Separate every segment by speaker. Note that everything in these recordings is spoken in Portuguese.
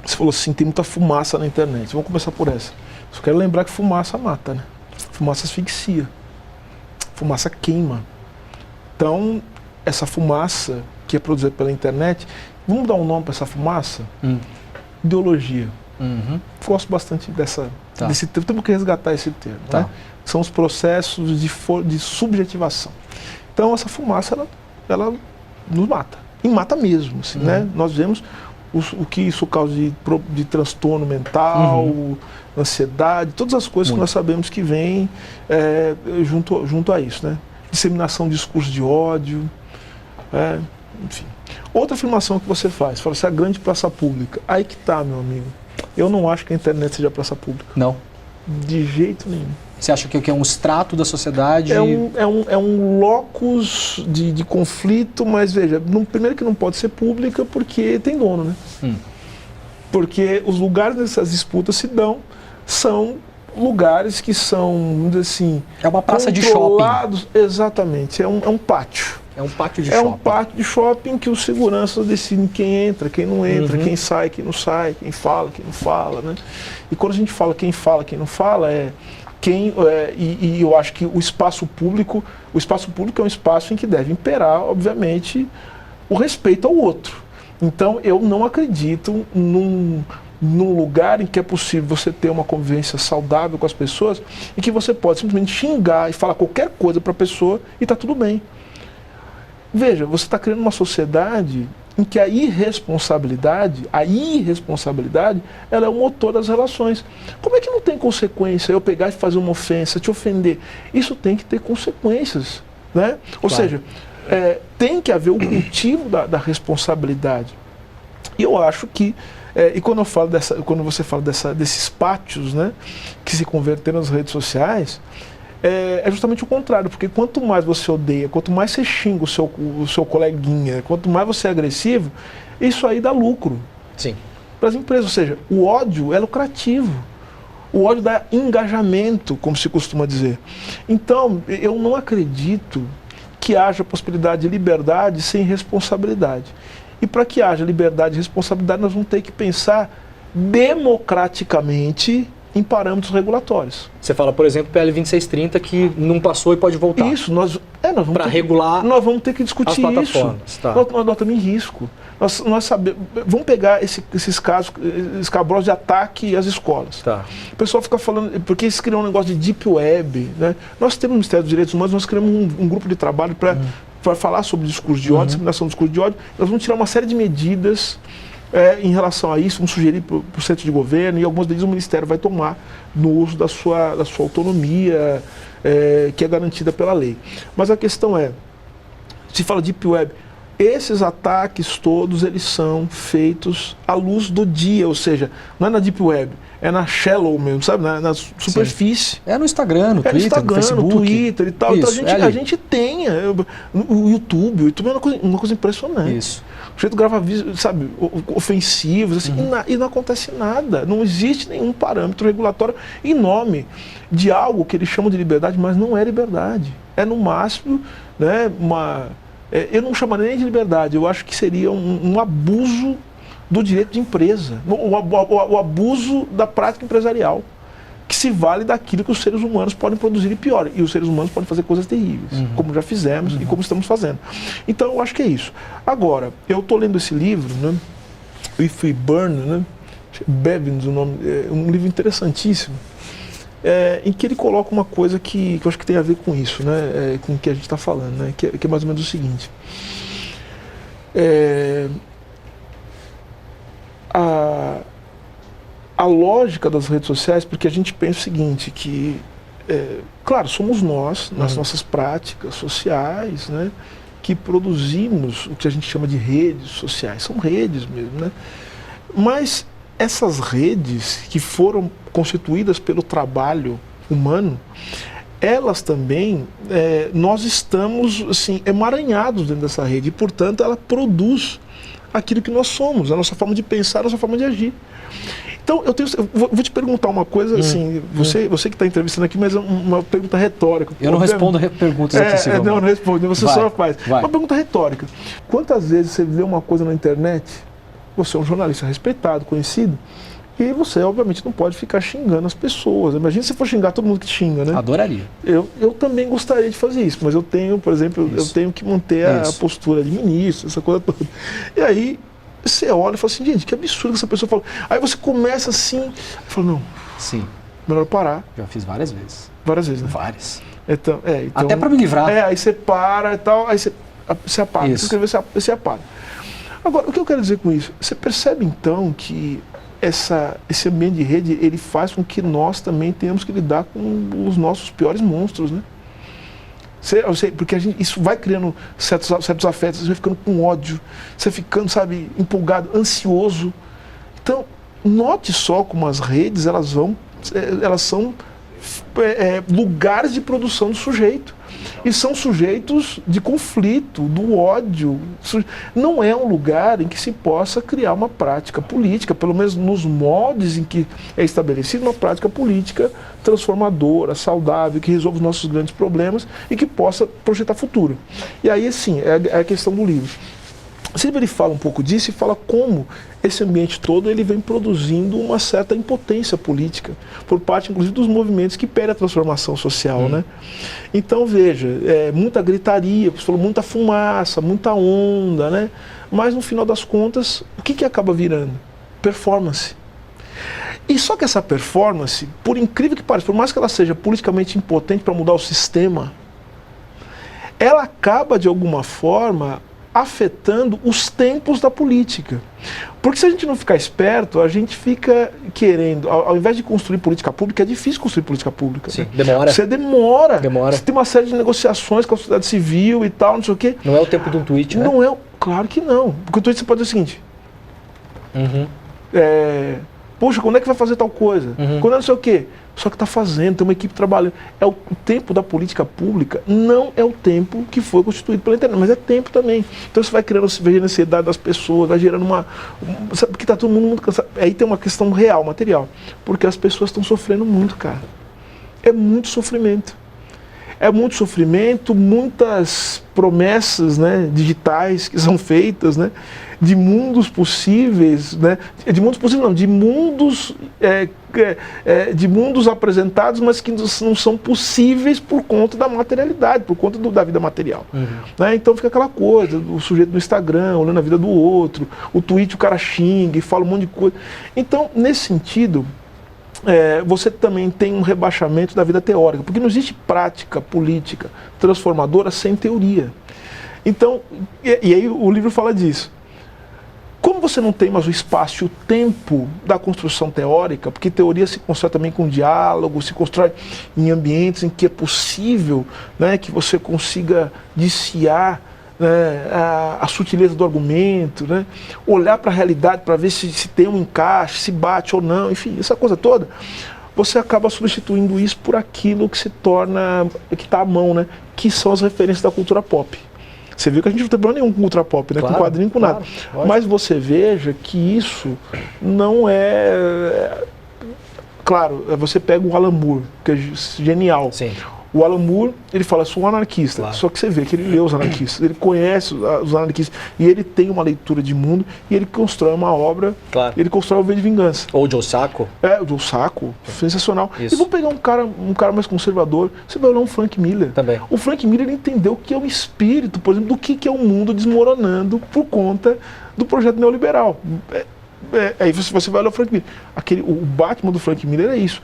Speaker 1: Você falou assim, tem muita fumaça na internet. Vamos começar por essa. Só quero lembrar que fumaça mata, né? Fumaça asfixia. Fumaça queima. Então, essa fumaça que é produzida pela internet, vamos dar um nome para essa fumaça? Ideologia. Gosto bastante desse termo, temos que resgatar esse termo.
Speaker 2: Tá.
Speaker 1: Né? São os processos de subjetivação. Então, essa fumaça, ela nos mata. E mata mesmo. Assim, né? Nós vemos o que isso causa de transtorno mental, ansiedade, todas as coisas que nós sabemos que vêm junto a isso. Né? Disseminação de discurso de ódio, enfim. Outra afirmação que você faz, fala assim, a grande praça pública. Aí que tá, meu amigo. Eu não acho que a internet seja praça pública.
Speaker 2: Não.
Speaker 1: De jeito nenhum.
Speaker 2: Você acha que é um extrato da sociedade?
Speaker 1: É um locus de conflito, mas veja, primeiro que não pode ser pública porque tem dono, né? Porque os lugares dessas disputas se dão, são lugares que são, vamos dizer assim...
Speaker 2: É uma praça de shopping.
Speaker 1: Exatamente, é um pátio.
Speaker 2: É um pátio de shopping.
Speaker 1: É um pátio de shopping que os seguranças decidem quem entra, quem não entra, quem sai, quem não sai, quem fala, quem não fala, né? E quando a gente fala, quem não fala, e eu acho que o espaço público é um espaço em que deve imperar, obviamente, o respeito ao outro. Então, eu não acredito num lugar em que é possível você ter uma convivência saudável com as pessoas e que você pode simplesmente xingar e falar qualquer coisa para a pessoa e está tudo bem. Veja, você está criando uma sociedade em que a irresponsabilidade, ela é o motor das relações. Como é que não tem consequência eu pegar e fazer uma ofensa, te ofender? Isso tem que ter consequências, né? Ou seja, tem que haver o cultivo da responsabilidade. E eu acho que, e quando você fala desses pátios, né, que se converteram nas redes sociais, é justamente o contrário, porque quanto mais você odeia, quanto mais você xinga o seu coleguinha, quanto mais você é agressivo, isso aí dá lucro.
Speaker 2: Sim.
Speaker 1: Para as empresas, ou seja, o ódio é lucrativo. O ódio dá engajamento, como se costuma dizer. Então, eu não acredito que haja possibilidade de liberdade sem responsabilidade. E para que haja liberdade e responsabilidade, nós vamos ter que pensar democraticamente em parâmetros regulatórios.
Speaker 2: Você fala, por exemplo, PL 2630, que não passou e pode voltar.
Speaker 1: Isso, nós vamos
Speaker 2: para regular.
Speaker 1: Nós vamos ter que discutir
Speaker 2: as plataformas,
Speaker 1: isso.
Speaker 2: Tá.
Speaker 1: Nós estamos em risco. Nós sabemos, vamos pegar esses casos escabrosos de ataque às escolas.
Speaker 2: Tá.
Speaker 1: O pessoal fica falando, porque eles criam um negócio de deep web, né? Nós temos no Ministério dos Direitos Humanos, nós criamos um grupo de trabalho para falar sobre discurso de ódio, disseminação do discurso de ódio. Nós vamos tirar uma série de medidas em relação a isso, vamos sugerir para o centro de governo, e algumas medidas o Ministério vai tomar no uso da sua autonomia, que é garantida pela lei. Mas a questão se fala de deep web, esses ataques todos, eles são feitos à luz do dia, ou seja, não é na deep web, é na shallow mesmo, sabe? Na superfície.
Speaker 2: Sim. É no Instagram, no Twitter, no Facebook.
Speaker 1: No Twitter e tal.
Speaker 2: Isso,
Speaker 1: então a gente tem o YouTube é uma coisa impressionante.
Speaker 2: Isso.
Speaker 1: O jeito grava vídeos, sabe, ofensivos, assim, e não acontece nada. Não existe nenhum parâmetro regulatório em nome de algo que eles chamam de liberdade, mas não é liberdade. É no máximo, né, eu não chamaria nem de liberdade, eu acho que seria um abuso do direito de empresa, o abuso da prática empresarial, que se vale daquilo que os seres humanos podem produzir e pior. E os seres humanos podem fazer coisas terríveis, como já fizemos e como estamos fazendo. Então eu acho que é isso. Agora, eu estou lendo esse livro, né, If We Burn, né, Bevins, o nome, é um livro interessantíssimo, em que ele coloca uma coisa que eu acho que tem a ver com isso, né, com o que a gente está falando, né, que é mais ou menos o seguinte. A lógica das redes sociais, porque a gente pensa o seguinte, que, claro, somos nós, nas nossas práticas sociais, né, que produzimos o que a gente chama de redes sociais, são redes mesmo, né, mas essas redes que foram constituídas pelo trabalho humano, elas também, nós estamos assim, emaranhados dentro dessa rede, e portanto ela produz aquilo que nós somos, a nossa forma de pensar, a nossa forma de agir. Então, eu vou te perguntar uma coisa, assim, você que está entrevistando aqui, mas é uma pergunta retórica.
Speaker 2: Eu não respondo perguntas aqui,
Speaker 1: não respondo, você só faz.
Speaker 2: Vai.
Speaker 1: Uma pergunta retórica. Quantas vezes você vê uma coisa na internet você é um jornalista respeitado, conhecido, e você, obviamente, não pode ficar xingando as pessoas. Imagina se for xingar todo mundo que xinga, né?
Speaker 2: Adoraria.
Speaker 1: Eu também gostaria de fazer isso, mas eu tenho, por exemplo, eu tenho que manter a postura de ministro, essa coisa toda. E aí, você olha e fala assim, gente, que absurdo que essa pessoa falou. Aí você começa assim, e fala, não,
Speaker 2: sim,
Speaker 1: melhor parar.
Speaker 2: Já fiz várias vezes.
Speaker 1: Várias vezes, né?
Speaker 2: Várias.
Speaker 1: Então,
Speaker 2: até para me livrar.
Speaker 1: Aí você para e tal, aí você apaga.
Speaker 2: Isso.
Speaker 1: Você escrever, você apaga. Agora, o que eu quero dizer com isso? Você percebe, então, que esse ambiente de rede, ele faz com que nós também tenhamos que lidar com os nossos piores monstros, né? Porque isso vai criando certos afetos, você vai ficando com ódio, você ficando, sabe, empolgado, ansioso. Então, note só como as redes, elas são lugares de produção do sujeito. E são sujeitos de conflito, do ódio. Não é um lugar em que se possa criar uma prática política, pelo menos nos moldes em que é estabelecida uma prática política transformadora, saudável, que resolva os nossos grandes problemas e que possa projetar futuro. E aí, assim, é a questão do livro. O livro ele fala um pouco disso e fala como esse ambiente todo ele vem produzindo uma certa impotência política, por parte, inclusive, dos movimentos que pedem a transformação social, né? Então, veja, muita gritaria, você falou, muita fumaça, muita onda, né? Mas, no final das contas, o que acaba virando? Performance. E só que essa performance, por incrível que pareça, por mais que ela seja politicamente impotente para mudar o sistema, ela acaba, de alguma forma, afetando os tempos da política. Porque se a gente não ficar esperto, a gente fica querendo, ao invés de construir política pública, é difícil construir política pública.
Speaker 2: Sim, né? Demora.
Speaker 1: Você demora.
Speaker 2: Demora.
Speaker 1: Você tem uma série de negociações com a sociedade civil e tal, não sei o quê.
Speaker 2: Não é o tempo de um tweet, né?
Speaker 1: Não é, claro que não. Porque o tweet você pode dizer o seguinte, poxa, quando é que vai fazer tal coisa? Quando é não sei o quê? Só que está fazendo, tem uma equipe trabalhando. O tempo da política pública não é o tempo que foi constituído pela internet, mas é tempo também. Então você vai criando a ansiedade das pessoas, vai gerando porque está todo mundo muito cansado. Aí tem uma questão real, material. Porque as pessoas estão sofrendo muito, cara. É muito sofrimento. É muito sofrimento, muitas promessas, né, digitais que são feitas, né, de mundos possíveis, né, de mundos possíveis não, de mundos apresentados, mas que não são possíveis por conta da materialidade, por conta da vida material. Né? Então fica aquela coisa, o sujeito no Instagram, olhando a vida do outro, o tweet o cara xinga e fala um monte de coisa. Então, nesse sentido, você também tem um rebaixamento da vida teórica, porque não existe prática política transformadora sem teoria. Então, e aí o livro fala disso. Como você não tem mais o espaço e o tempo da construção teórica, porque teoria se constrói também com diálogo, se constrói em ambientes em que é possível, né, que você consiga desfiar, né, a sutileza do argumento, né, olhar para a realidade para ver se tem um encaixe, se bate ou não, enfim, essa coisa toda, você acaba substituindo isso por aquilo que se torna, que está à mão, né, que são as referências da cultura pop. Você viu que a gente não tem problema nenhum com ultra pop, né? Claro, com quadrinho, com nada. Lógico. Mas você veja que isso não é... Claro, você pega o Alan Moore, que é genial.
Speaker 2: Sim.
Speaker 1: O Alan Moore, ele fala, sou um anarquista,
Speaker 2: claro.
Speaker 1: Só que você vê que ele lê os anarquistas, ele conhece os anarquistas, e ele tem uma leitura de mundo, e ele constrói uma obra,
Speaker 2: claro.
Speaker 1: Ele constrói o V de Vingança.
Speaker 2: Ou o Joe Sacco.
Speaker 1: O Joe Sacco, sensacional.
Speaker 2: Isso.
Speaker 1: E vou pegar um cara mais conservador, você vai olhar um Frank Miller.
Speaker 2: Também.
Speaker 1: O Frank Miller, ele entendeu o que é o espírito, por exemplo, do que é o mundo desmoronando por conta do projeto neoliberal. Aí você vai olhar o Frank Miller. O Batman do Frank Miller é isso.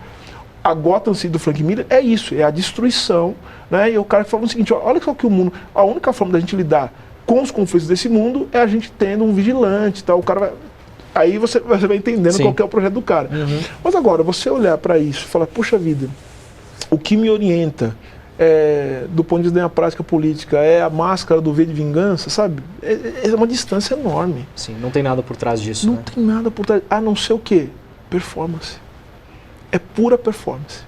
Speaker 1: A Gotham City do Frank Miller é isso, é a destruição, né? E o cara fala o seguinte, olha só que o mundo, a única forma da gente lidar com os conflitos desse mundo é a gente tendo um vigilante, tal. O cara vai, aí você vai entendendo
Speaker 2: Sim.
Speaker 1: qual que é o projeto do cara. Mas agora, você olhar para isso e falar, puxa vida, o que me orienta do ponto de vista da minha prática política é a máscara do V de Vingança, sabe? É uma distância enorme.
Speaker 2: Sim, não tem nada por trás disso.
Speaker 1: Não tem nada por trás, a não ser o quê? Performance. É pura performance.